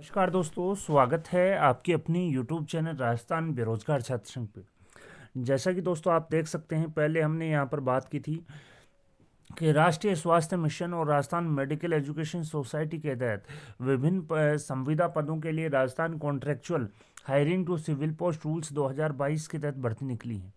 नमस्कार दोस्तों, स्वागत है आपके अपनी यूट्यूब चैनल राजस्थान बेरोजगार छात्र संघ पे। जैसा कि दोस्तों आप देख सकते हैं, पहले हमने यहाँ पर बात की थी कि राष्ट्रीय स्वास्थ्य मिशन और राजस्थान मेडिकल एजुकेशन सोसाइटी के तहत विभिन्न संविदा पदों के लिए Rajasthan contractual hiring to civil post rules 2022 के तहत भर्ती निकली है,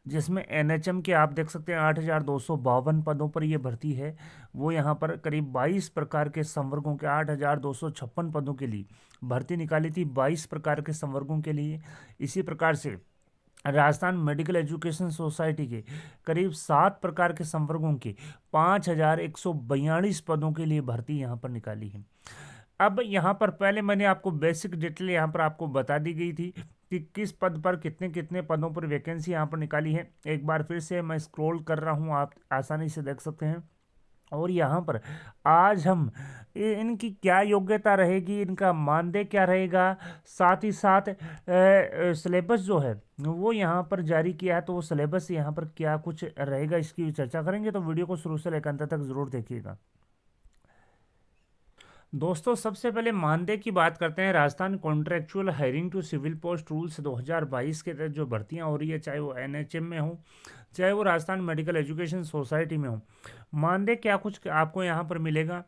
जिसमें एनएचएम के आप देख सकते हैं 8,252 पदों पर यह भर्ती है। वो यहाँ पर करीब 22 प्रकार के संवर्गों के 8,256 पदों के लिए भर्ती निकाली थी, 22 प्रकार के संवर्गों के लिए। इसी प्रकार से राजस्थान मेडिकल एजुकेशन सोसाइटी के करीब 7 प्रकार के संवर्गों के 5,142 पदों के लिए भर्ती यहाँ पर निकाली है। अब यहाँ पर पहले मैंने आपको बेसिक डिटेल यहाँ पर आपको बता दी गई थी कि किस पद पर कितने कितने पदों पर वैकेंसी यहाँ पर निकाली है। एक बार फिर से मैं स्क्रॉल कर रहा हूँ, आप आसानी से देख सकते हैं। और यहाँ पर आज हम इनकी क्या योग्यता रहेगी, इनका मानदेय क्या रहेगा, साथ ही साथ सिलेबस जो है वो यहाँ पर जारी किया है, तो वो सिलेबस यहाँ पर क्या कुछ रहेगा इसकी चर्चा करेंगे। तो वीडियो को शुरू से लेकर अंत तक ज़रूर देखिएगा। दोस्तों सबसे पहले मानदेय की बात करते हैं। Rajasthan contractual hiring to civil post rules 2022 के तहत जो भर्तियां हो रही है, चाहे वो एनएचएम में हो, चाहे वो राजस्थान मेडिकल एजुकेशन सोसाइटी में हो, मानदेय क्या कुछ आपको यहाँ पर मिलेगा।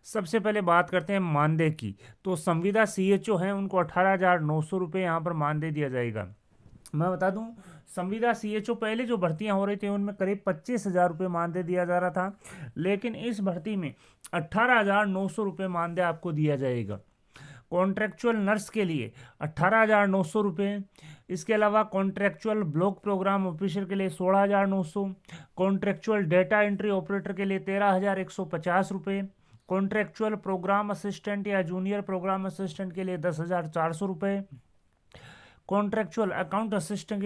सबसे पहले बात करते हैं मानदेय की, तो संविदा सीएचओ हैं उनको 18,900 रुपये यहाँ पर मानदेय दिया जाएगा। मैं बता दूं, संविदा सीएचओ पहले जो भर्तियां हो रही थी उनमें करीब 25,000 रुपये मानदेय दिया जा रहा था, लेकिन इस भर्ती में 18,900 रुपये मानदेय आपको दिया जाएगा। कॉन्ट्रेक्चुअल नर्स के लिए 18,900 रुपये। इसके अलावा कॉन्ट्रेक्चुअल ब्लॉक प्रोग्राम ऑफिसर के लिए 16,900। कॉन्ट्रेक्चुअल डेटा एंट्री ऑपरेटर के लिए 13,150 रुपये। कॉन्ट्रेक्चुअल प्रोग्राम असिस्टेंट या जूनियर प्रोग्राम असिस्टेंट के लिए 10,400 रुपये। कॉन्ट्रेक्चुअल अकाउंट असिस्टेंट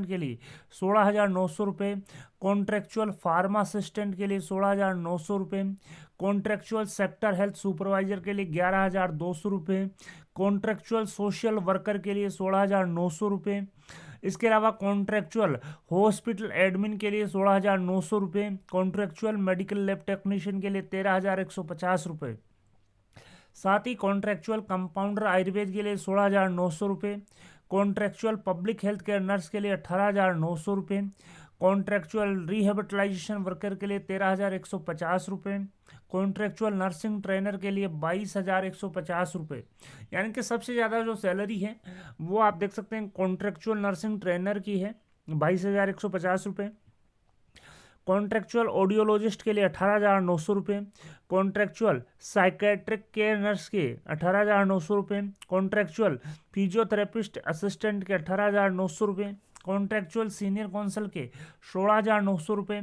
के लिए 16,900 रुपये। कॉन्ट्रेक्चुअल फार्मा असिस्टेंट के लिए 16,900 रुपये। कॉन्ट्रेक्चुअल सेक्टर हेल्थ सुपरवाइजर के लिए 11,200 रुपये। कॉन्ट्रेक्चुअल सोशल वर्कर के लिए 16,900 रुपये। इसके अलावा कॉन्ट्रेक्चुअल हॉस्पिटल एडमिन के लिए 16,900 रुपये। कॉन्ट्रेक्चुअल मेडिकल लैब टेक्नीशियन के लिए 13,150 रुपये। साथ ही कॉन्ट्रेक्चुअल कंपाउंडर आयुर्वेद के लिए 16,900 रुपये। Contractual public health care nurse के लिए 18,900 रुपये। कॉन्ट्रेक्चुअल रिहेबिलिटेशन वर्कर के लिए 13,150 रुपये। कॉन्ट्रेक्चुअल नर्सिंग ट्रेनर के लिए 22,150 रुपये। यानी कि सबसे ज़्यादा जो सैलरी है वो आप देख सकते हैं कॉन्ट्रेक्चुअल नर्सिंग ट्रेनर की है, 22,150 रुपये। कॉन्ट्रेक्चुअल ऑडियोलॉजिस्ट के लिए 18,900 रुपये। कॉन्ट्रेक्चुअल साइकेट्रिक केयर नर्स के 18,900 रुपये। कॉन्ट्रेक्चुअल फिजियोथेरेपिस्ट असिस्टेंट के 18,900 रुपये। कॉन्ट्रेक्चुअल सीनियर काउंसिल के 16,900 रुपये।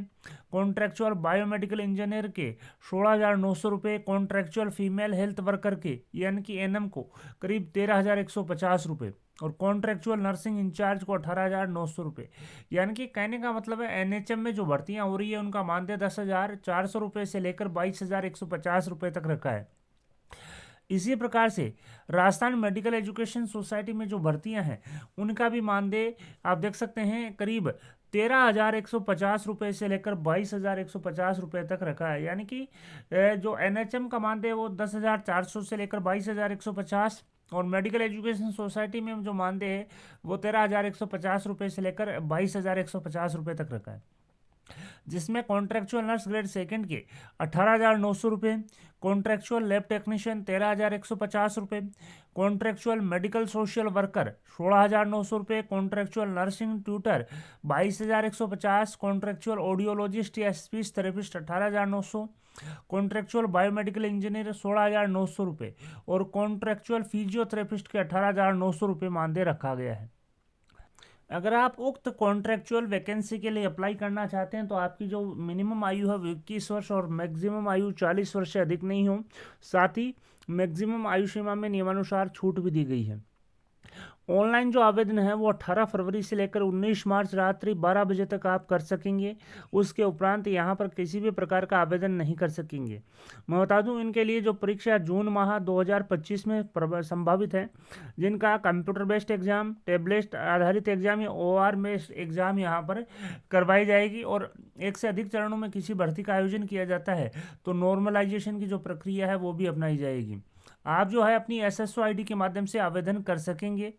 कॉन्ट्रेक्चुअल बायोमेडिकल इंजीनियर के 16,900 रुपये। कॉन्ट्रेक्चुअल फीमेल हेल्थ वर्कर के यानी कि एनएम को करीब 13,150 रुपये और कॉन्ट्रेक्चुअल नर्सिंग इंचार्ज को 18,900 रुपये। यानी कि कहने का मतलब है एनएचएम में जो भर्तियां हो रही है उनका मानदेय 10,400 रुपये से लेकर 22,150 रुपये तक रखा है। इसी प्रकार से राजस्थान मेडिकल एजुकेशन सोसाइटी में जो भर्तियां हैं उनका भी मानदेय आप देख सकते हैं करीब 13,150 रुपये से लेकर 22,150 रुपये तक रखा है। यानी कि जो एनएचएम का मानदेय वो 10,400 से लेकर 22,150 और मेडिकल एजुकेशन सोसाइटी में जो मानदेय है वो 13,150 रुपये से लेकर 22,150 रुपये तक रखा है, जिसमें कॉन्ट्रेक्चुअल नर्स ग्रेड सेकंड के 18,900 रुपये। कॉन्ट्रेक्चुअल लैब टेक्नीशियन 13,150 रुपये। कॉन्ट्रेक्चुअल मेडिकल सोशल वर्कर 16,900 रुपये। Contractual nursing tutor 22,150। Contractual audiologist या speech therapist 18,900। Contractual biomedical engineer 16,900 रुपये और कॉन्ट्रेक्चुअल फिजियोथेरेपिस्ट के 18,900 रुपये मानदेय रखा गया है। अगर आप उक्त कॉन्ट्रेक्चुअल वैकेंसी के लिए अप्लाई करना चाहते हैं तो आपकी जो मिनिमम आयु है वो 21 वर्ष और मैक्सिमम आयु 40 वर्ष से अधिक नहीं हो। साथ ही मैक्सिमम आयु सीमा में नियमानुसार छूट भी दी गई है। ऑनलाइन जो आवेदन है वो 18 फरवरी से लेकर 19 मार्च रात्रि 12 बजे तक आप कर सकेंगे। उसके उपरांत यहाँ पर किसी भी प्रकार का आवेदन नहीं कर सकेंगे। मैं बता दूं इनके लिए जो परीक्षा जून माह 2025 में संभावित है, जिनका कंप्यूटर बेस्ड एग्जाम, टैबलेट आधारित एग्जाम या OR में एग्जाम यहाँ पर करवाई जाएगी और एक से अधिक चरणों में किसी भर्ती का आयोजन किया जाता है तो नॉर्मलाइजेशन की जो प्रक्रिया है वो भी अपनाई जाएगी। आप जो है अपनी SSO ID के माध्यम से आवेदन कर सकेंगे।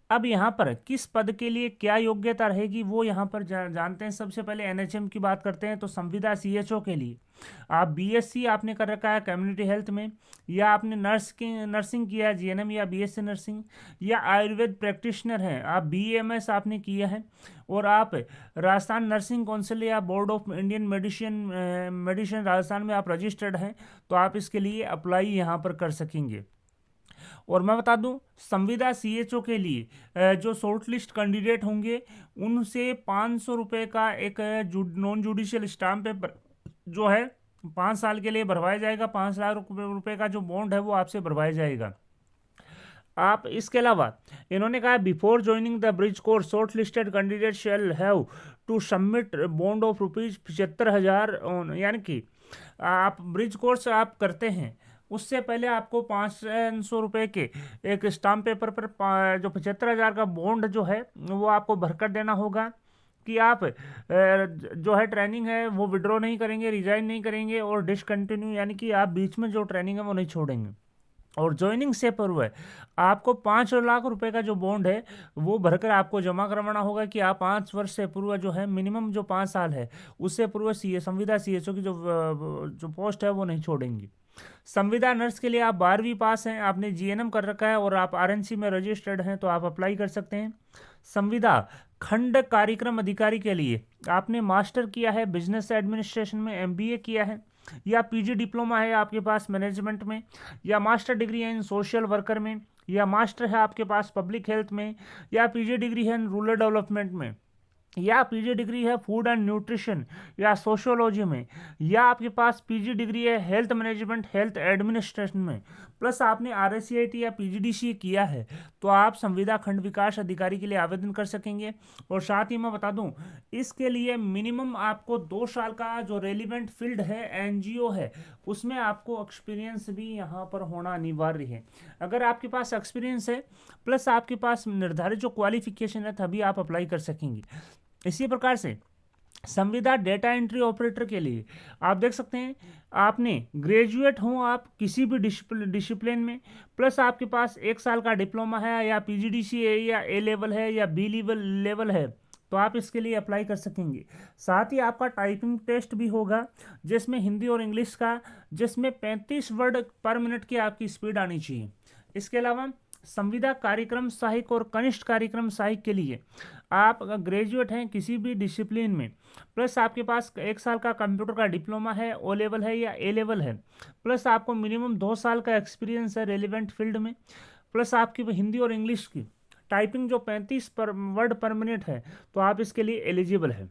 अब यहाँ पर किस पद के लिए क्या योग्यता रहेगी वो यहाँ पर जानते हैं। सबसे पहले NHM की बात करते हैं तो संविदा CHO के लिए आप BSc आपने कर रखा है कम्युनिटी हेल्थ में, या आपने नर्सिंग किया है GNM या BSc नर्सिंग, या आयुर्वेद प्रैक्टिशनर हैं आप BAMS आपने किया है, और आप राजस्थान नर्सिंग काउंसिल या board of Indian medicine Rajasthan में आप रजिस्टर्ड हैं, तो आप इसके लिए अप्लाई यहाँ पर कर सकेंगे। और मैं बता दूं संविदा CHO के लिए जो शॉर्ट लिस्ट कैंडिडेट होंगे उनसे 500 रुपये का एक नॉन जुडिशियल स्टाम्प पेपर जो है 5 साल के लिए भरवाया जाएगा। 5 लाख रुपये का जो बॉन्ड है वो आपसे भरवाया जाएगा। आप इसके अलावा इन्होंने कहा before joining the bridge course shortlisted candidate shall have to submit bond of ₹75,000, यानी कि आप ब्रिज कोर्स आप करते हैं उससे पहले आपको 500 रुपये के एक स्टाम्प पेपर पर जो 75,000 का बॉन्ड जो है वो आपको भरकर देना होगा कि आप जो है ट्रेनिंग है वो विड्रॉ नहीं करेंगे, रिजाइन नहीं करेंगे और डिसकंटिन्यू, यानी कि आप बीच में जो ट्रेनिंग है वो नहीं छोड़ेंगे। और ज्वाइनिंग से पूर्व है आपको 5 लाख रुपए का जो बॉन्ड है वो भरकर आपको जमा करवाना होगा कि आप 5 वर्ष से पूर्व जो है मिनिमम जो 5 साल है उससे पूर्व संविदा CHO की जो पोस्ट है वो नहीं छोड़ेंगी। संविदा नर्स के लिए आप 12वीं पास हैं, आपने GNM कर रखा है और आप RNC में रजिस्टर्ड हैं तो आप अप्लाई कर सकते हैं। संविदा खंड कार्यक्रम अधिकारी के लिए आपने मास्टर किया है बिजनेस एडमिनिस्ट्रेशन में, MBA किया है, या PG डिप्लोमा है आपके पास मैनेजमेंट में, या मास्टर डिग्री है इन सोशल वर्कर में, या मास्टर है आपके पास पब्लिक हेल्थ में, या PG डिग्री है इन रूरल डेवलपमेंट में, या PG डिग्री है फूड एंड न्यूट्रिशन या सोशियोलॉजी में, या आपके पास PG डिग्री है हेल्थ मैनेजमेंट हेल्थ एडमिनिस्ट्रेशन में, प्लस आपने RSCIT या PGDCA किया है, तो आप संविदा खंड विकास अधिकारी के लिए आवेदन कर सकेंगे। और साथ ही मैं बता दूं इसके लिए मिनिमम आपको 2 साल का जो रेलिवेंट फील्ड है NGO है उसमें आपको एक्सपीरियंस भी यहाँ पर होना अनिवार्य है। अगर आपके पास एक्सपीरियंस है प्लस आपके पास निर्धारित जो क्वालिफिकेशन है तभी आप अप्लाई कर सकेंगे। इसी प्रकार से संविदा डेटा एंट्री ऑपरेटर के लिए आप देख सकते हैं आपने ग्रेजुएट हो आप किसी भी डिसिप्लिन में, प्लस आपके पास 1 साल का डिप्लोमा है या PGDCA या A लेवल है या B लेवल है तो आप इसके लिए अप्लाई कर सकेंगे। साथ ही आपका टाइपिंग टेस्ट भी होगा जिसमें हिंदी और इंग्लिश का, जिसमें 35 वर्ड पर मिनट की आपकी स्पीड आनी चाहिए। इसके अलावा संविदा कार्यक्रम सहायक और कनिष्ठ कार्यक्रम सहायक के लिए आप अगर ग्रेजुएट हैं किसी भी डिसिप्लिन में, प्लस आपके पास 1 साल का कंप्यूटर का डिप्लोमा है, O लेवल है या A लेवल है, प्लस आपको मिनिमम 2 साल का एक्सपीरियंस है रेलिवेंट फील्ड में, प्लस आपकी हिंदी और इंग्लिश की टाइपिंग जो 35 वर्ड पर मिनट है तो आप इसके लिए एलिजिबल है।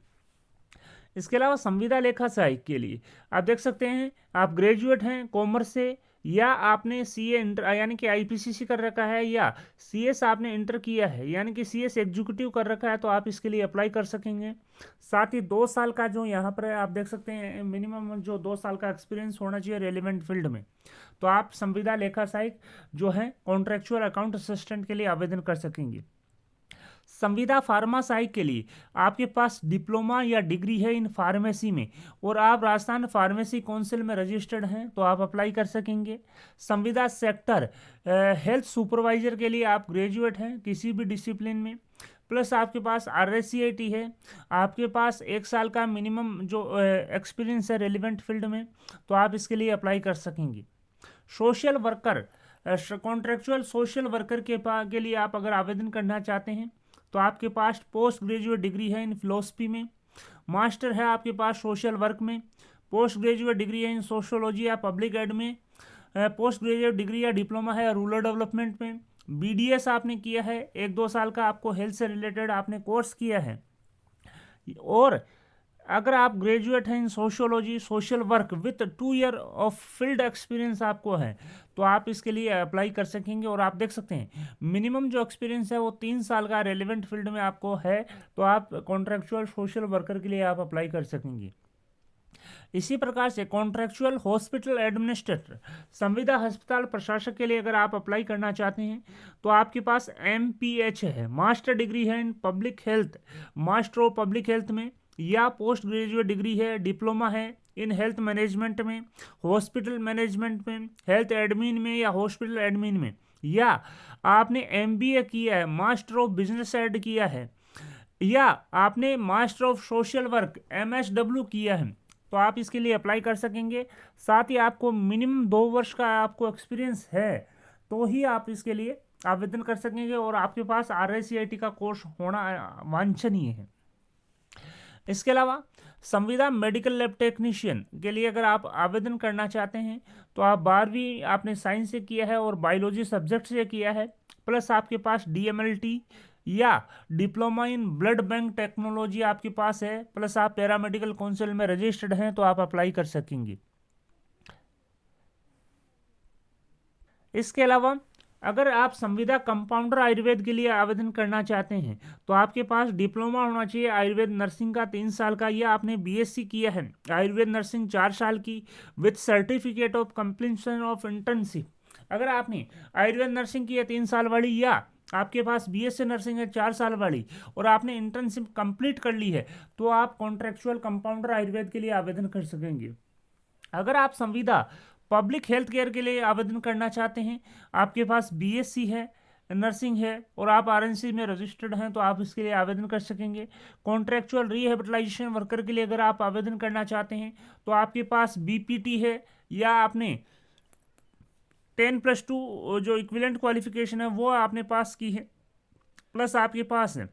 इसके अलावा संविदा लेखा सहायक के लिए आप देख सकते हैं आप ग्रेजुएट हैं कॉमर्स से, या आपने CA इंटर यानी कि IPCC कर रखा है, या CS आपने इंटर किया है यानी कि CS एग्जीक्यूटिव कर रखा है तो आप इसके लिए अप्लाई कर सकेंगे। साथ ही 2 साल का जो यहाँ पर आप देख सकते हैं मिनिमम जो 2 साल का एक्सपीरियंस होना चाहिए रेलिवेंट फील्ड में, तो आप संविदा लेखा सहायक जो है कॉन्ट्रेक्चुअल अकाउंट असिस्टेंट के लिए आवेदन कर सकेंगे। संविदा फार्मा सहायक के लिए आपके पास डिप्लोमा या डिग्री है इन फार्मेसी में और आप राजस्थान फार्मेसी काउंसिल में रजिस्टर्ड हैं तो आप अप्लाई कर सकेंगे। संविदा सेक्टर हेल्थ सुपरवाइजर के लिए आप ग्रेजुएट हैं किसी भी डिसिप्लिन में, प्लस आपके पास RSCIT है, आपके पास 1 साल का मिनिमम जो एक्सपीरियंस है रेलिवेंट फील्ड में तो आप इसके लिए अप्लाई कर सकेंगे। Social worker contractual social worker के लिए आप अगर आवेदन करना चाहते हैं तो आपके पास पोस्ट ग्रेजुएट डिग्री है इन फिलोसफी में, मास्टर है आपके पास सोशल वर्क में, पोस्ट ग्रेजुएट डिग्री है इन सोशियोलॉजी या पब्लिक एड में, पोस्ट ग्रेजुएट डिग्री या डिप्लोमा है रूरल डेवलपमेंट में, BDS आपने किया है 1-2 साल का आपको हेल्थ से रिलेटेड आपने कोर्स किया है, और अगर आप ग्रेजुएट हैं इन sociology social work with 2 year of field experience आपको है तो आप इसके लिए अप्लाई कर सकेंगे। और आप देख सकते हैं मिनिमम जो एक्सपीरियंस है वो 3 साल का रेलिवेंट फील्ड में आपको है तो आप कॉन्ट्रेक्चुअल सोशल वर्कर के लिए आप अप्लाई कर सकेंगे। इसी प्रकार से कॉन्ट्रेक्चुअल हॉस्पिटल एडमिनिस्ट्रेटर संविदा अस्पताल प्रशासक के लिए अगर आप अप्लाई करना चाहते हैं तो आपके पास MPH है, मास्टर डिग्री है in public health master of public health में, या पोस्ट ग्रेजुएट डिग्री है डिप्लोमा है इन हेल्थ मैनेजमेंट में, हॉस्पिटल मैनेजमेंट में, हेल्थ एडमिन में या हॉस्पिटल एडमिन में, या आपने एमबीए किया है, मास्टर ऑफ बिजनेस एड किया है, या आपने master of social work MSW किया है, तो आप इसके लिए अप्लाई कर सकेंगे। साथ ही आपको मिनिमम 2 वर्ष का आपको एक्सपीरियंस है तो ही आप इसके लिए आवेदन कर सकेंगे, और आपके पास RICIT का कोर्स होना वांछनीय है। इसके अलावा संविदा मेडिकल लैब टेक्नीशियन के लिए अगर आप आवेदन करना चाहते हैं तो आप 12वीं आपने साइंस से किया है और बायोलॉजी सब्जेक्ट से किया है, प्लस आपके पास DMLT या diploma in blood bank technology आपके पास है, प्लस आप पैरामेडिकल काउंसिल में रजिस्टर्ड हैं तो आप अप्लाई कर सकेंगे। इसके अलावा अगर आप संविदा कंपाउंडर आयुर्वेद के लिए आवेदन करना चाहते हैं तो आपके पास डिप्लोमा होना चाहिए आयुर्वेद नर्सिंग का 3 साल का, या आपने BSc किया है आयुर्वेद नर्सिंग 4 साल की with certificate of completion of internship. अगर आपने आयुर्वेद नर्सिंग की है 3 साल वाली, या आपके पास BSc नर्सिंग है 4 साल वाली और आपने इंटर्नशिप कंप्लीट कर ली है, तो आप कॉन्ट्रेक्चुअल कंपाउंडर आयुर्वेद के लिए आवेदन कर सकेंगे। अगर आप संविदा पब्लिक हेल्थ केयर के लिए आवेदन करना चाहते हैं, आपके पास BSc है, नर्सिंग है और आप RNC में रजिस्टर्ड हैं, तो आप इसके लिए आवेदन कर सकेंगे। कॉन्ट्रेक्चुअल रिहेबिलिटेशन वर्कर के लिए अगर आप आवेदन करना चाहते हैं तो आपके पास BPT है, या आपने 10+2 जो इक्विवेलेंट क्वालिफिकेशन है वो आपने पास की है, प्लस आपके पास है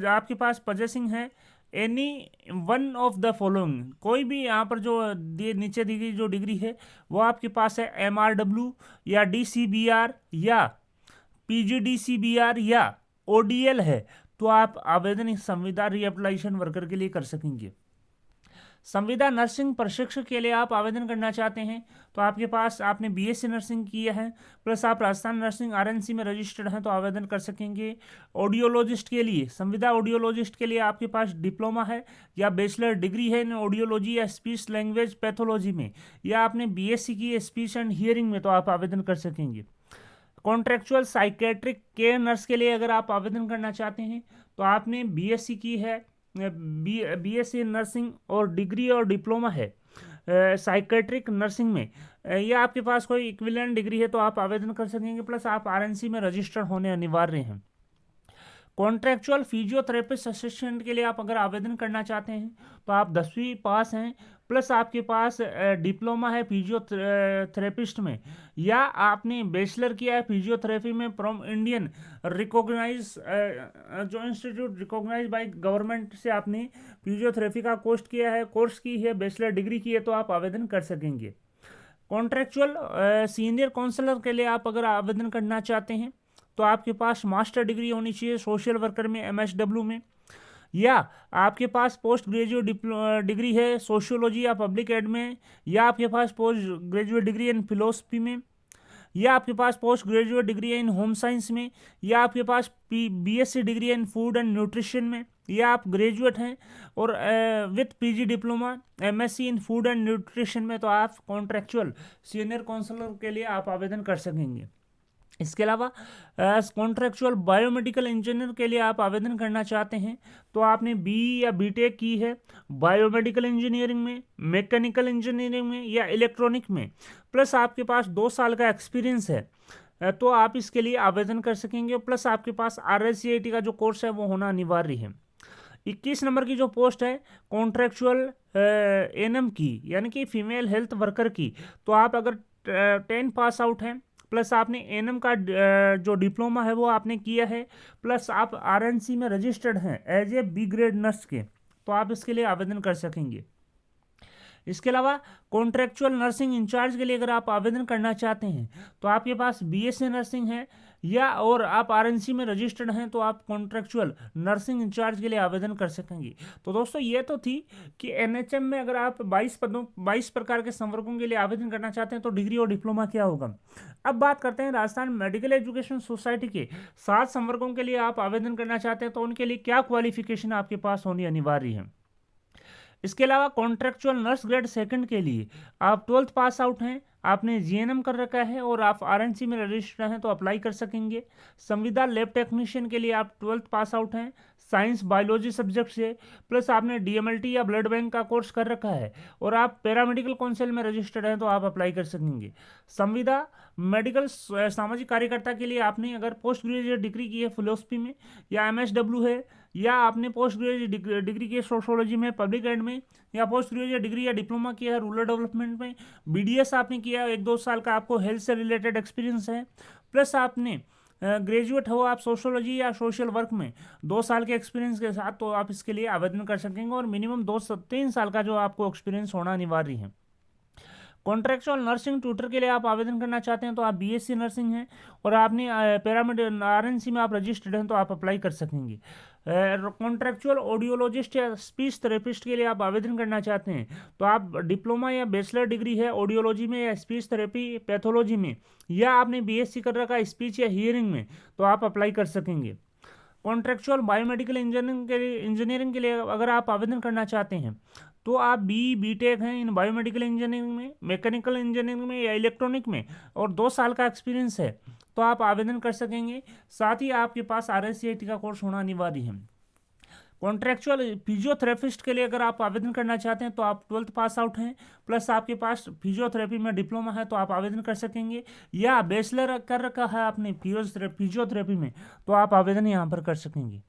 आपके पास पोजेसिंग है any one of the following, कोई भी यहाँ पर जो नीचे दी गई जो डिग्री है वो आपके पास है MRW या DCBR या PGDCBR या ODL है, तो आप आवेदन इस संविदा रिहेबिलिटेशन वर्कर के लिए कर सकेंगे। संविदा नर्सिंग प्रशिक्षक के लिए आप आवेदन करना चाहते हैं तो आपके पास आपने BSc नर्सिंग किया है, प्लस आप राजस्थान नर्सिंग RNC में रजिस्टर्ड हैं तो आवेदन कर सकेंगे। ऑडियोलॉजिस्ट के लिए, संविदा ऑडियोलॉजिस्ट के लिए आपके पास डिप्लोमा है या बैचलर डिग्री है इन ऑडियोलॉजी या स्पीच लैंग्वेज पैथोलॉजी में, या आपने BSc की है स्पीच एंड हियरिंग में, तो आप आवेदन कर सकेंगे। कॉन्ट्रेक्चुअल साइकेट्रिक केयर नर्स के लिए अगर आप आवेदन करना चाहते हैं तो आपने BSc की है, BSc नर्सिंग और डिग्री और डिप्लोमा है साइकेट्रिक नर्सिंग में, या आपके पास कोई इक्विवेलेंट डिग्री है तो आप आवेदन कर सकेंगे, प्लस आप RNC में रजिस्टर्ड होने अनिवार्य हैं। कॉन्ट्रेक्चुअल फिजियोथेरेपिस्ट असिस्टेंट के लिए आप अगर आवेदन करना चाहते हैं तो आप 10वीं पास हैं, प्लस आपके पास डिप्लोमा है फिजियोथेरेपिस्ट में, या आपने बैचलर किया है फिजियोथेरेपी में फ्रॉम इंडियन रिकॉग्नाइज जो इंस्टीट्यूट रिकॉग्नाइज बाय गवर्नमेंट से आपने फिजियोथेरेपी का कोर्स की है, बैचलर डिग्री की है, तो आप आवेदन कर सकेंगे। कॉन्ट्रेक्चुअल सीनियर काउंसलर के लिए आप अगर आवेदन करना चाहते हैं तो आपके पास मास्टर डिग्री होनी चाहिए सोशल वर्कर में MSW में, या आपके पास पोस्ट ग्रेजुएट डिग्री है सोशियोलॉजी या पब्लिक एड में, या आपके पास post graduate degree in philosophy में, या आपके पास पोस्ट ग्रेजुएट डिग्री है इन होम साइंस में, या आपके पास BSc degree in food and nutrition में, या आप ग्रेजुएट हैं और with PG diploma MSc in food and nutrition में, तो आप कॉन्ट्रेक्चुअल सीनियर काउंसलर के लिए आप आवेदन कर सकेंगे। इसके अलावा कॉन्ट्रेक्चुअल बायोमेडिकल इंजीनियर के लिए आप आवेदन करना चाहते हैं तो आपने BE या BTech की है बायोमेडिकल इंजीनियरिंग में, मैकेनिकल इंजीनियरिंग में या इलेक्ट्रॉनिक में, प्लस आपके पास 2 साल का एक्सपीरियंस है तो आप इसके लिए आवेदन कर सकेंगे, प्लस आपके पास RICIT का जो कोर्स है वो होना अनिवार्य है। 21 नंबर की जो पोस्ट है कॉन्ट्रेक्चुअल NM की, यानी कि फीमेल हेल्थ वर्कर की, तो आप अगर 10 पास आउट हैं, प्लस आपने NM का जो डिप्लोमा है वो आपने किया है, प्लस आप RNC में रजिस्टर्ड हैं as a B grade nurse के, तो आप इसके लिए आवेदन कर सकेंगे। इसके अलावा कॉन्ट्रेक्चुअल नर्सिंग इंचार्ज के लिए अगर आप आवेदन करना चाहते हैं तो आपके पास BSc नर्सिंग है या और आप RNC में रजिस्टर्ड हैं, तो आप कॉन्ट्रेक्चुअल नर्सिंग इंचार्ज के लिए आवेदन कर सकेंगे। तो दोस्तों ये तो थी कि NHM में अगर आप 22 प्रकार के संवर्गों के लिए आवेदन करना चाहते हैं तो डिग्री और डिप्लोमा क्या होगा। अब बात करते हैं राजस्थान मेडिकल एजुकेशन सोसाइटी के 7 संवर्गों के लिए आप आवेदन करना चाहते हैं तो उनके लिए क्या क्वालिफिकेशन आपके पास होनी अनिवार्य है। इसके अलावा कॉन्ट्रेक्चुअल नर्स ग्रेड 2 के लिए आप 12th पास आउट हैं, आपने जीएनएम कर रखा है और आप आरएनसी में रजिस्टर्ड हैं तो अप्लाई कर सकेंगे। संविदा लैब टेक्नीशियन के लिए आप 12th पास आउट हैं साइंस बायोलॉजी सब्जेक्ट से, प्लस आपने डीएमएलटी या ब्लड बैंक का कोर्स कर रखा है और आप पैरामेडिकल काउंसिल में रजिस्टर्ड हैं तो आप अप्लाई कर सकेंगे। संविदा मेडिकल सामाजिक कार्यकर्ता के लिए आपने अगर पोस्ट ग्रेजुएट डिग्री की है फिलोसफी में, या एमएसडब्ल्यू है, या आपने पोस्ट ग्रेजुएट डिग्री की है सोशोलॉजी में, पब्लिक एड में, या पोस्ट ग्रेजुएट डिग्री या डिप्लोमा किया है रूरल डेवलपमेंट में, बीडीएस आपने किया है 1-2 साल का, आपको हेल्थ से रिलेटेड एक्सपीरियंस है, प्लस आपने ग्रेजुएट हो आप सोशोलॉजी या सोशल वर्क में 2 साल के एक्सपीरियंस के साथ, तो आप इसके लिए आवेदन कर सकेंगे और मिनिमम 2 से 3 साल का जो आपको एक्सपीरियंस होना अनिवार्य है। कॉन्ट्रेक्चुअल नर्सिंग ट्यूटर के लिए आप आवेदन करना चाहते हैं तो आप बीएससी नर्सिंग हैं और आपने पैरामेडिकल आरएनसी में आप रजिस्टर्ड हैं तो आप अप्लाई कर सकेंगे। कॉन्ट्रेक्चुअल ऑडियोलॉजिस्ट या स्पीच थेरेपिस्ट के लिए आप आवेदन करना चाहते हैं तो आप डिप्लोमा या बैचलर डिग्री है ऑडियोलॉजी में या स्पीच थेरेपी पैथोलॉजी में, या आपने बीएससी कर रखा है स्पीच या हियरिंग में, तो आप अप्लाई कर सकेंगे। कॉन्ट्रेक्चुअल बायोमेडिकल इंजीनियरिंग के लिए अगर आप आवेदन करना चाहते हैं तो आप बीटेक हैं इन बायोमेडिकल इंजीनियरिंग में, मैकेनिकल इंजीनियरिंग में या इलेक्ट्रॉनिक में और 2 साल का एक्सपीरियंस है तो आप आवेदन कर सकेंगे। साथ ही आपके पास RSCIT का कोर्स होना अनिवार्य है। कॉन्ट्रेक्चुअल फिजियोथेरेपिस्ट के लिए अगर आप आवेदन करना चाहते हैं तो आप 12th पास आउट हैं, प्लस आपके पास फिजियोथेरेपी में डिप्लोमा है तो आप आवेदन कर सकेंगे, या बैचलर कर रखा है आपने फिजियोथेरेपी में तो आप आवेदन यहाँ पर कर सकेंगे।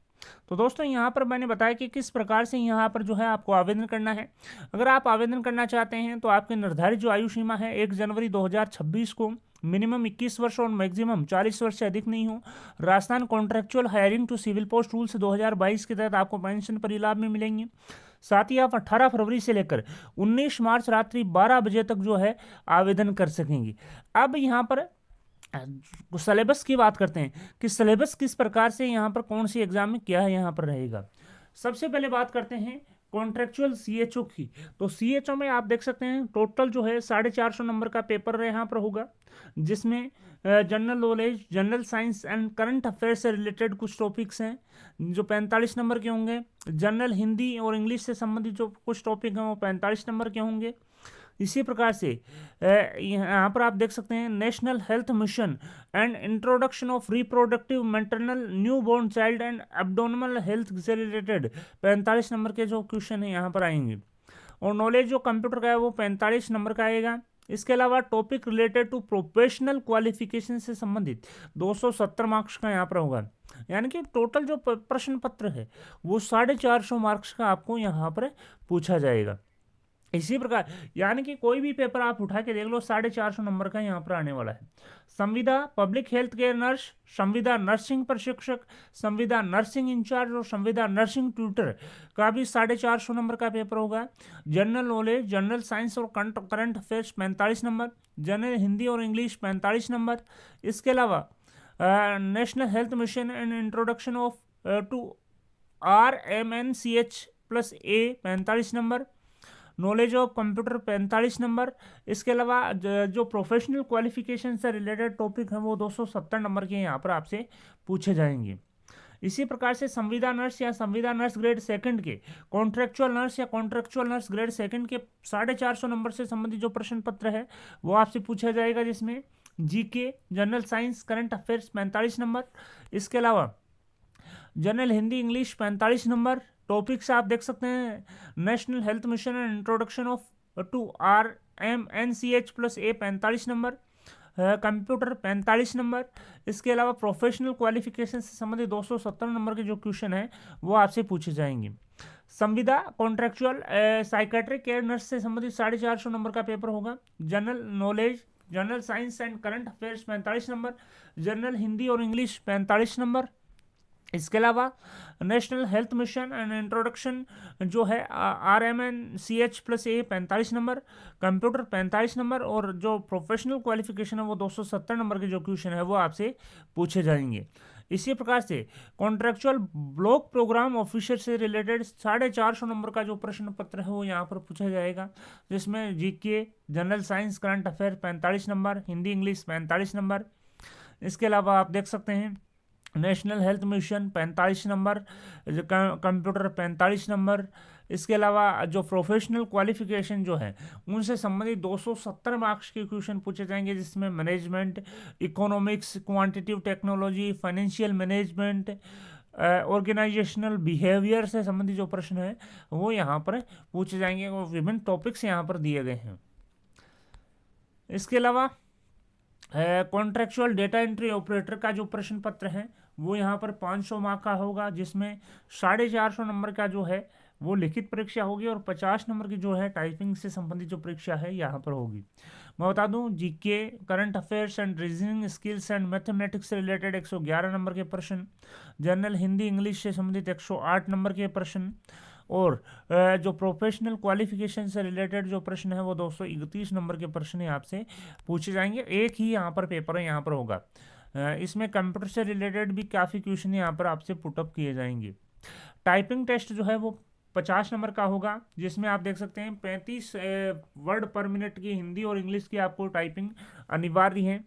तो दोस्तों यहाँ पर मैंने बताया कि किस प्रकार से यहाँ पर जो है आपको आवेदन करना है। अगर आप आवेदन करना चाहते हैं तो आपके निर्धारित जो आयु सीमा है 1 जनवरी 2026 को मिनिमम 21 वर्ष और मैक्सिमम 40 वर्ष से अधिक नहीं हो। Rajasthan contractual hiring to civil post rules 2022 के तहत आपको पेंशन परिलाभ में मिलेंगे। साथ ही आप 18 फरवरी से लेकर 19 मार्च रात्रि 12 बजे तक जो है आवेदन कर सकेंगे। अब यहाँ पर सिलेबस की बात करते हैं कि सिलेबस किस प्रकार से यहाँ पर कौन सी एग्जाम में क्या है यहाँ पर रहेगा। सबसे पहले बात करते हैं कॉन्ट्रेक्चुअल सीएचओ की। तो सीएचओ में आप देख सकते हैं टोटल जो है 450 नंबर का पेपर यहाँ पर होगा, जिसमें general knowledge, general science and current affair से रिलेटेड कुछ टॉपिक्स हैं जो 45 नंबर के होंगे। जनरल हिंदी और इंग्लिश से संबंधित जो कुछ टॉपिक हैं वो 45 नंबर के होंगे। इसी प्रकार से यहाँ पर आप देख सकते हैं national health mission and introduction of reproductive maternal new born child and abdominal health से रिलेटेड 45 नंबर के जो क्वेश्चन है यहाँ पर आएंगे। और नॉलेज जो कंप्यूटर का है वो 45 नंबर का आएगा। इसके अलावा topic related to professional qualification से संबंधित 270 मार्क्स का यहाँ पर होगा, यानी कि टोटल जो प्रश्न पत्र है वो 450 मार्क्स का आपको यहाँ पर पूछा जाएगा। इसी प्रकार यानी कि कोई भी पेपर आप उठा के देख लो 450 नंबर का यहाँ पर आने वाला है। संविदा पब्लिक हेल्थ केयर नर्स, संविदा नर्सिंग प्रशिक्षक, संविदा नर्सिंग इंचार्ज और संविदा नर्सिंग ट्यूटर का भी 450 नंबर का पेपर होगा। जनरल नॉलेज, जनरल साइंस और current affairs 45 number, general Hindi और इंग्लिश 45 नंबर। इसके अलावा national health mission and introduction of to RMNCH+A 45 number, knowledge of computer 45 number. इसके अलावा जो प्रोफेशनल क्वालिफिकेशन से रिलेटेड टॉपिक हैं वो 270 नंबर के यहाँ पर आपसे पूछे जाएंगे। इसी प्रकार से संविदा नर्स या संविदा नर्स ग्रेड सेकंड के, कॉन्ट्रेक्चुअल नर्स या कॉन्ट्रेक्चुअल नर्स ग्रेड सेकंड के 450 नंबर से संबंधित जो प्रश्न पत्र है वो आपसे पूछा जाएगा, जिसमें GK, general science, current affairs 45 number. इसके अलावा general Hindi English 45 number. Topics आप देख सकते हैं national health mission and introduction of to RMNCH+A 45 number, computer 45 number. इसके अलावा प्रोफेशनल क्वालिफिकेशन से संबंधित 270 नंबर के जो क्वेश्चन है वो आपसे पूछे जाएंगे। संविदा कॉन्ट्रेक्चुअल साइकेट्रिक केयर नर्स से संबंधित 450 नंबर का पेपर होगा। General knowledge, general science and current affairs 45 number, general Hindi और इंग्लिश 45 नंबर। इसके अलावा national health mission and introduction जो है RMNCH+A 45 नंबर, कंप्यूटर 45 नंबर और जो प्रोफेशनल क्वालिफिकेशन है वो 270 नंबर के जो क्वेश्चन है वो आपसे पूछे जाएंगे। इसी प्रकार से कॉन्ट्रेक्चुअल ब्लॉक प्रोग्राम ऑफिसर से रिलेटेड 450 नंबर का जो प्रश्न पत्र है वो यहाँ पर पूछा जाएगा, जिसमें GK, general science, current affair 45 number, Hindi English 45 number. इसके अलावा आप देख सकते हैं national health mission 45 number, computer 45 number. इसके अलावा जो प्रोफेशनल क्वालिफिकेशन जो है उनसे संबंधित 270 मार्क्स के क्वेश्चन पूछे जाएंगे, जिसमें management, economics, quantitative technology, financial management, organisational behaviour से संबंधित जो प्रश्न है वो यहाँ पर पूछे जाएंगे। वो विभिन्न टॉपिक्स यहाँ पर दिए गए हैं। इसके अलावा कॉन्ट्रेक्चुअल डेटा एंट्री ऑपरेटर का जो प्रश्न पत्र है वो यहाँ पर 500 मार्क का होगा, जिसमें 450 नंबर का जो है वो लिखित परीक्षा होगी और 50 नंबर की जो है टाइपिंग से संबंधित जो परीक्षा है यहाँ पर होगी। मैं बता दूं, GK, current affairs and reasoning skills and mathematics से रिलेटेड 111 नंबर के प्रश्न, जनरल हिंदी इंग्लिश से संबंधित 108 नंबर के प्रश्न, और जो प्रोफेशनल क्वालिफिकेशन से रिलेटेड जो प्रश्न है वो 231 नंबर के प्रश्न आपसे पूछे जाएंगे। एक ही यहाँ पर पेपर है यहाँ पर होगा। इसमें कंप्यूटर से रिलेटेड भी काफ़ी क्वेश्चन यहाँ पर आपसे पुटअप किए जाएंगे। टाइपिंग टेस्ट जो है वो 50 नंबर का होगा, जिसमें आप देख सकते हैं 35 वर्ड पर मिनट की हिंदी और इंग्लिश की आपको टाइपिंग अनिवार्य है।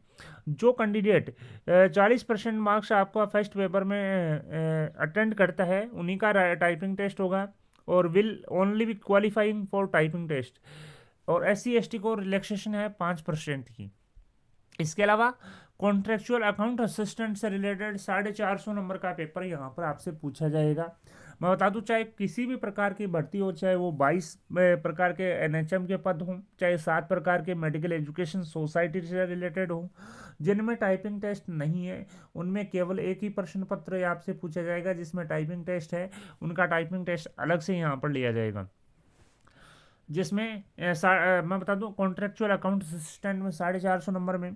जो कैंडिडेट 40% मार्क्स आपका फर्स्ट पेपर में अटेंड करता है उन्हीं का टाइपिंग टेस्ट होगा, और will only be qualifying for typing test. और SC ST को रिलैक्सेशन है 5% की। इसके अलावा कॉन्ट्रेक्चुअल अकाउंट असिस्टेंट से रिलेटेड 450 नंबर का पेपर यहाँ पर आपसे पूछा जाएगा। मैं बता दूं, चाहे किसी भी प्रकार की भर्ती हो, चाहे वो 22 प्रकार के NHM के पद हों, चाहे 7 प्रकार के मेडिकल एजुकेशन सोसाइटी से रिलेटेड हो, जिनमें टाइपिंग टेस्ट नहीं है, उनमें केवल एक ही प्रश्न पत्र आपसे पूछा जाएगा। जिसमें टाइपिंग टेस्ट है उनका टाइपिंग टेस्ट अलग से यहाँ पर लिया जाएगा। जिसमें मैं बता दूं, कॉन्ट्रेक्चुअल अकाउंट असिस्टेंट में 450 नंबर में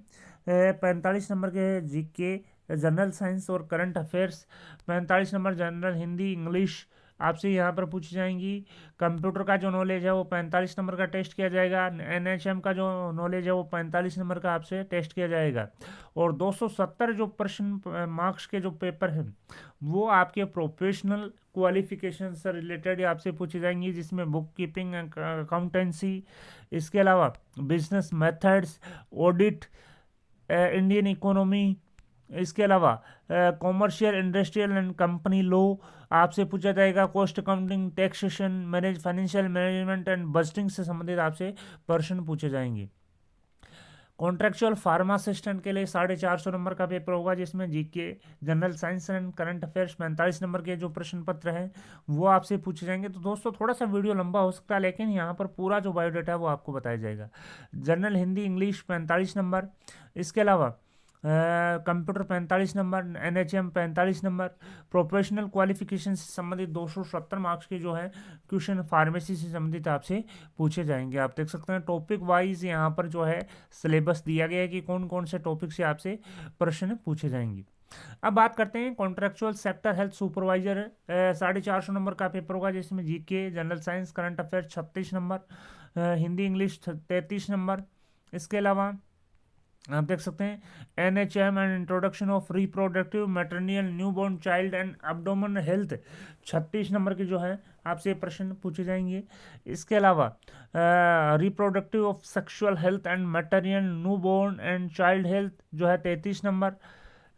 45 नंबर के जीके, जनरल साइंस और current affairs, 45 number general Hindi English आपसे यहाँ पर पूछी जाएंगी। कंप्यूटर का जो नॉलेज है वो 45 नंबर का टेस्ट किया जाएगा। NHM का जो नॉलेज है वो 45 नंबर का आपसे टेस्ट किया जाएगा। और 270 जो प्रश्न मार्क्स के जो पेपर हैं वो आपके प्रोफेशनल क्वालिफिकेशन से रिलेटेड आपसे पूछी जाएंगी, जिसमें बुक कीपिंग, अकाउंटेंसी, इसके अलावा business methods, audit, Indian economy, इसके अलावा commercial, industrial and company law आपसे पूछा जाएगा। Cost accounting, taxation, financial management and budgeting से संबंधित आपसे प्रश्न पूछे जाएंगे। कॉन्ट्रेक्चुअल फार्मा असिस्टेंट के लिए 450 नंबर का पेपर होगा, जिसमें GK, general science and current affairs 45 number के जो प्रश्न पत्र हैं वो आपसे पूछे जाएंगे। तो दोस्तों, थोड़ा सा वीडियो लंबा हो सकता है, लेकिन यहाँ पर पूरा जो बायोडाटा है वो आपको बताया जाएगा। जनरल हिंदी इंग्लिश 45 नंबर, इसके अलावा computer 45 number, NHM 45 number, professional qualification से संबंधित 270 मार्क्स के जो है क्वेश्चन फार्मेसी से संबंधित आपसे पूछे जाएंगे। आप देख सकते हैं टॉपिक वाइज यहाँ पर जो है सिलेबस दिया गया है कि कौन कौन से टॉपिक से आपसे प्रश्न पूछे जाएंगे। अब बात करते हैं contractual sector health supervisor, 450 number का पेपर होगा, जिसमें GK, general science, current affairs 36 number, Hindi English 33 number. इसके अलावा आप देख सकते हैं NHM and introduction of reproductive maternal newborn child and abdomen health 36 number के जो है आपसे प्रश्न पूछे जाएंगे। इसके अलावा reproductive of sexual health and maternal newborn and child health जो है 33 number,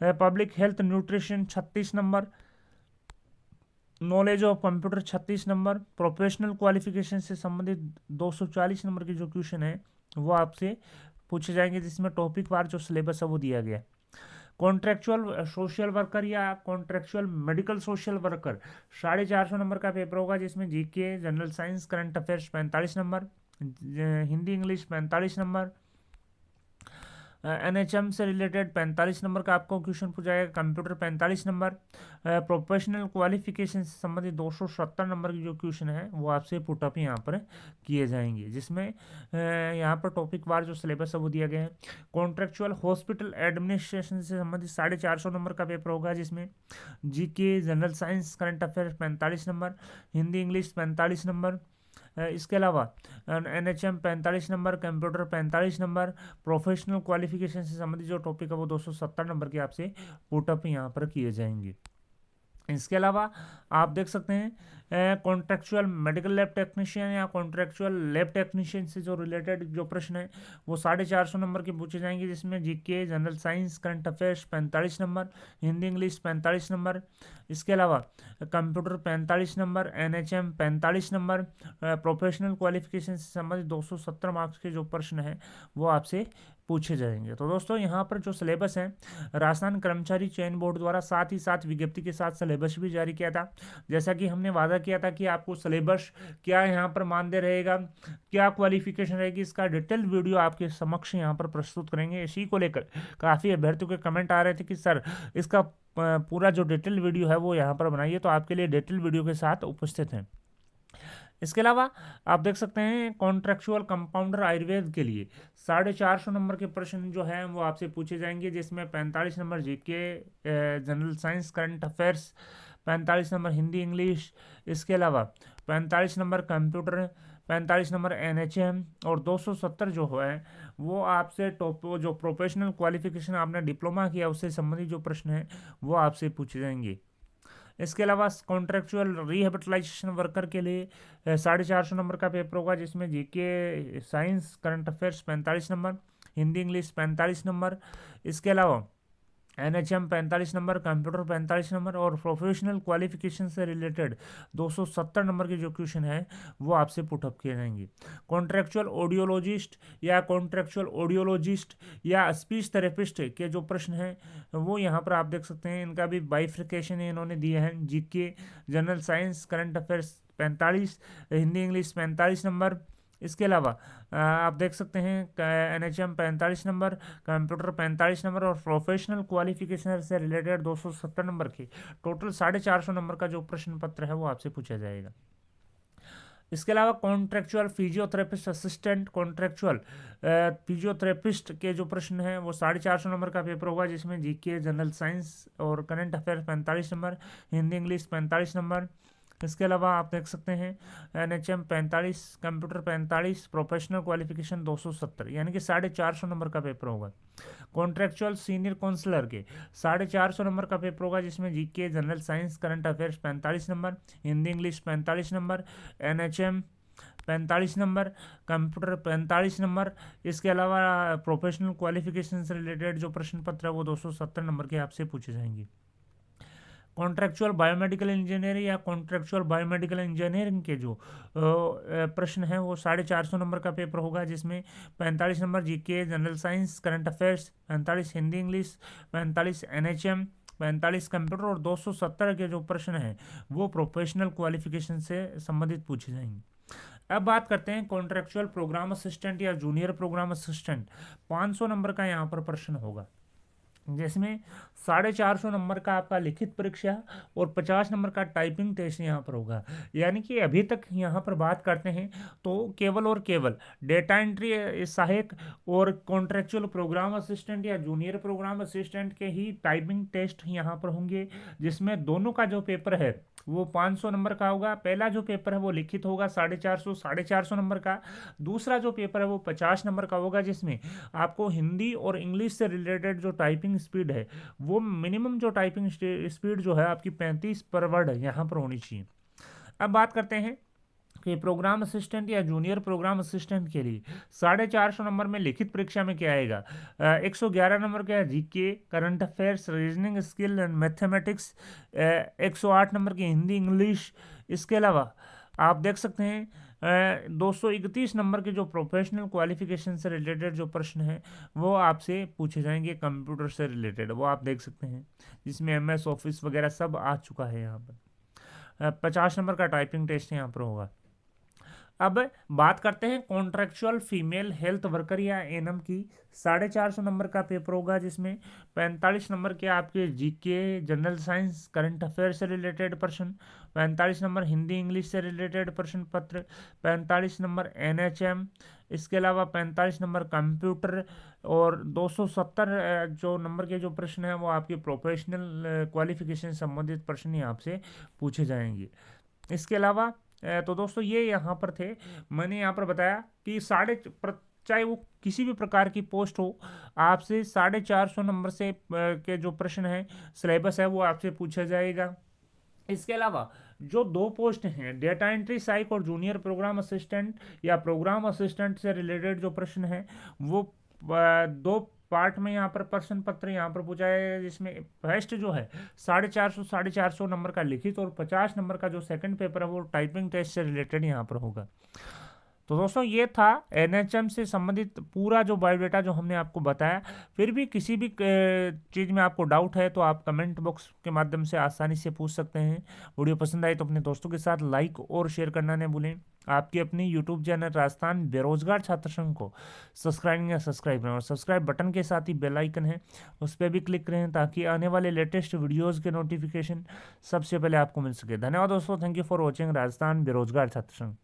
public health nutrition 36 number, knowledge of computer 36 number, professional qualification से संबंधित 240 नंबर के जो क्वेश्चन है वो आपसे पूछे जाएंगे, जिसमें टॉपिक वार जो सिलेबस है वो दिया गया है। कॉन्ट्रेक्चुअल सोशल वर्कर या contractual medical social worker 450 number का पेपर होगा, जिसमें GK, general science, current affairs 45 number, Hindi English 45 number, NHM से रिलेटेड 45 नंबर का आपको क्वेश्चन पूछा जाएगा। कंप्यूटर 45 नंबर, प्रोफेशनल क्वालिफिकेशन से संबंधित 270 नंबर की जो क्वेश्चन है वो आपसे पुटअप यहाँ पर किए जाएंगे, जिसमें यहाँ पर टॉपिक वार जो सिलेबस है वो दिया गया है। कॉन्ट्रेक्चुअल हॉस्पिटल एडमिनिस्ट्रेशन से संबंधित 450 नंबर का पेपर होगा, जिसमें GK, general science, current affairs 45 number, Hindi English 45 number, इसके अलावा NHM 45 number, computer 45 number, professional qualification से संबंधित जो टॉपिक है वो 270 नंबर के आपसे पुटअप यहाँ पर किए जाएंगे। इसके अलावा आप देख सकते हैं कॉन्ट्रेक्चुअल मेडिकल लैब टेक्नीशियन या कॉन्ट्रेक्चुअल लैब टेक्नीशियन से जो रिलेटेड जो प्रश्न है वो 450 नंबर के पूछे जाएंगे, जिसमें GK, general science, current affairs 45 number, Hindi English 45 number, इसके अलावा computer 45 number, NHM 45 number, professional qualification से संबंधित 270 मार्क्स के जो प्रश्न हैं वो आपसे पूछे जाएंगे। तो दोस्तों यहाँ पर जो सिलेबस है राजस्थान कर्मचारी चयन बोर्ड द्वारा साथ ही साथ विज्ञप्ति के साथ सिलेबस भी जारी किया था। जैसा कि हमने वादा किया था कि आपको सिलेबस क्या यहाँ पर मानदेय रहेगा, क्या क्वालिफिकेशन रहेगी, इसका डिटेल वीडियो आपके समक्ष यहाँ पर प्रस्तुत करेंगे। इसी को लेकर काफ़ी अभ्यर्थियों के कमेंट आ रहे थे कि सर इसका पूरा जो डिटेल वीडियो है वो यहाँ पर बनाइए, तो आपके लिए डिटेल वीडियो के साथ उपस्थित हैं। इसके अलावा आप देख सकते हैं कॉन्ट्रेक्चुअल कंपाउंडर आयुर्वेद के लिए 450 नंबर के प्रश्न जो हैं वो आपसे पूछे जाएंगे, जिसमें 45 number GK, general science, current affairs, 45 number Hindi English, इसके अलावा 45 नंबर कंप्यूटर, 45 नंबर एनएचएम और 270 जो है वो आपसे जो प्रोफेशनल क्वालिफिकेशन आपने डिप्लोमा किया उससे संबंधित जो प्रश्न है वो आपसे पूछे जाएंगे। इसके अलावा कॉन्ट्रेक्चुअल रिहेबिलिटेशन वर्कर के लिए 450 नंबर का पेपर होगा, जिसमें GK, science, current affairs 45 number, Hindi English 45 number, इसके अलावा एनएचएम 45 नंबर, कंप्यूटर 45 नंबर और प्रोफेशनल क्वालिफिकेशन से रिलेटेड 270 नंबर के जो क्वेश्चन है वो आपसे पुटअप किए जाएंगे। कॉन्ट्रेक्चुअल ऑडियोलॉजिस्ट या कॉन्ट्रेक्चुअल ऑडियोलॉजिस्ट या स्पीच थेरेपिस्ट के जो प्रश्न हैं वो यहाँ पर आप देख सकते हैं, इनका भी बाइफ्रिकेशन इन्होंने दिया है। GK, general science, current affairs 45, Hindi English 45 number, इसके अलावा आप देख सकते हैं एनएचएम 45 नंबर, कंप्यूटर 45 नंबर और प्रोफेशनल क्वालिफिकेशन से रिलेटेड 270 नंबर के टोटल 450 नंबर का जो प्रश्न पत्र है वो आपसे पूछा जाएगा। इसके अलावा contractual physiotherapist assistant, contractual physiotherapist के जो प्रश्न हैं वो 450 नंबर का पेपर होगा, जिसमें जीके, जनरल साइंस और current affair 45 number, Hindi English 45 number, इसके अलावा आप देख सकते हैं एनएचएम 45, कंप्यूटर 45, प्रोफेशनल क्वालिफिकेशन 270, यानी कि 450 नंबर का पेपर होगा। कॉन्ट्रेक्चुअल सीनियर काउंसलर के 450 नंबर का पेपर होगा, जिसमें GK, general science, current affairs 45 number, Hindi English 45 number, NHM 45 number, computer 45 number, इसके अलावा प्रोफेशनल क्वालिफिकेशन से रिलेटेड जो प्रश्न पत्र है वो 270 नंबर के आपसे पूछे जाएंगे। कॉन्ट्रेक्चुअल बायोमेडिकल इंजीनियरिंग या कॉन्ट्रेक्चुअल बायोमेडिकल इंजीनियरिंग के जो प्रश्न हैं वो 450 नंबर का पेपर होगा, जिसमें 45 number GK, general science, current affairs 45, Hindi English 45, NHM 45, computer और 270 के जो प्रश्न हैं वो प्रोफेशनल क्वालिफिकेशन से संबंधित पूछे जाएंगे। अब बात करते हैं कॉन्ट्रेक्चुअल प्रोग्राम असिस्टेंट या जूनियर प्रोग्राम असिस्टेंट, 500 नंबर का यहाँ पर प्रश्न होगा, जिसमें 450 नंबर का आपका लिखित परीक्षा और 50 नंबर का टाइपिंग टेस्ट यहाँ पर होगा। यानी कि अभी तक यहाँ पर बात करते हैं तो केवल और केवल डेटा एंट्री सहायक और कॉन्ट्रेक्चुअल प्रोग्राम असिस्टेंट या जूनियर प्रोग्राम असिस्टेंट के ही टाइपिंग टेस्ट यहाँ पर होंगे, जिसमें दोनों का जो पेपर है वो 500 नंबर का होगा। पहला जो पेपर है वो लिखित होगा 450 नंबर का, दूसरा जो पेपर है वो 50 नंबर का होगा, जिसमें आपको हिंदी और इंग्लिश से रिलेटेड जो टाइपिंग स्पीड है वो मिनिमम जो टाइपिंग स्पीड जो है आपकी 35 पर वर्ड यहाँ पर होनी चाहिए। अब बात करते हैं कि प्रोग्राम असिस्टेंट या जूनियर प्रोग्राम असिस्टेंट के लिए 450 नंबर में लिखित परीक्षा में क्या आएगा, 111 नंबर का GK, current affairs, reasoning skill and mathematics, 108 number की हिंदी इंग्लिश, इसके अलावा आप देख सकते हैं 231 नंबर के जो प्रोफेशनल क्वालिफिकेशन से रिलेटेड जो प्रश्न हैं वो आपसे पूछे जाएंगे कंप्यूटर से रिलेटेड, वो आप देख सकते हैं, जिसमें एमएस ऑफिस वगैरह सब आ चुका है यहाँ पर। 50 नंबर का टाइपिंग टेस्ट यहाँ पर होगा। अब बात करते हैं कॉन्ट्रेक्चुअल फीमेल हेल्थ वर्कर या एएनएम की, 450 नंबर का पेपर होगा, जिसमें 45 नंबर के आपके GK, general science, current affair से रिलेटेड प्रश्न, 45 नंबर हिंदी इंग्लिश से रिलेटेड प्रश्न पत्र, 45 नंबर एनएचएम, इसके अलावा 45 नंबर कंप्यूटर और 270 जो नंबर के जो प्रश्न हैं वो आपके प्रोफेशनल क्वालिफिकेशन संबंधित प्रश्न ही आपसे पूछे जाएंगे। इसके अलावा तो दोस्तों ये यहाँ पर थे, मैंने यहाँ पर बताया कि चाहे वो किसी भी प्रकार की पोस्ट हो, आपसे 450 नंबर से के जो प्रश्न है सिलेबस है वो आपसे पूछा जाएगा। इसके अलावा जो दो पोस्ट हैं, डेटा एंट्री साइक और जूनियर प्रोग्राम असिस्टेंट या प्रोग्राम असिस्टेंट से रिलेटेड जो प्रश्न है वो दो पार्ट में यहाँ पर प्रश्न पत्र यहाँ पर पूछा है, जिसमें फर्स्ट जो है 450 नंबर का लिखित और 50 नंबर का जो सेकंड पेपर है वो टाइपिंग टेस्ट से रिलेटेड यहाँ पर होगा। तो दोस्तों ये था एनएचएम से संबंधित पूरा जो बायोडाटा जो हमने आपको बताया। फिर भी किसी भी चीज़ में आपको डाउट है तो आप कमेंट बॉक्स के माध्यम से आसानी से पूछ सकते हैं। वीडियो पसंद आई तो अपने दोस्तों के साथ लाइक और शेयर करना न भूलें। आपकी अपनी यूट्यूब चैनल राजस्थान बेरोजगार छात्र संघ को सब्सक्राइब करें और सब्सक्राइब बटन के साथ ही बेल आइकन है उस पर भी क्लिक करें ताकि आने वाले लेटेस्ट वीडियोज़ के नोटिफिकेशन सबसे पहले आपको मिल सके। धन्यवाद दोस्तों, thank you for watching Rajasthan बेरोजगार छात्र संघ।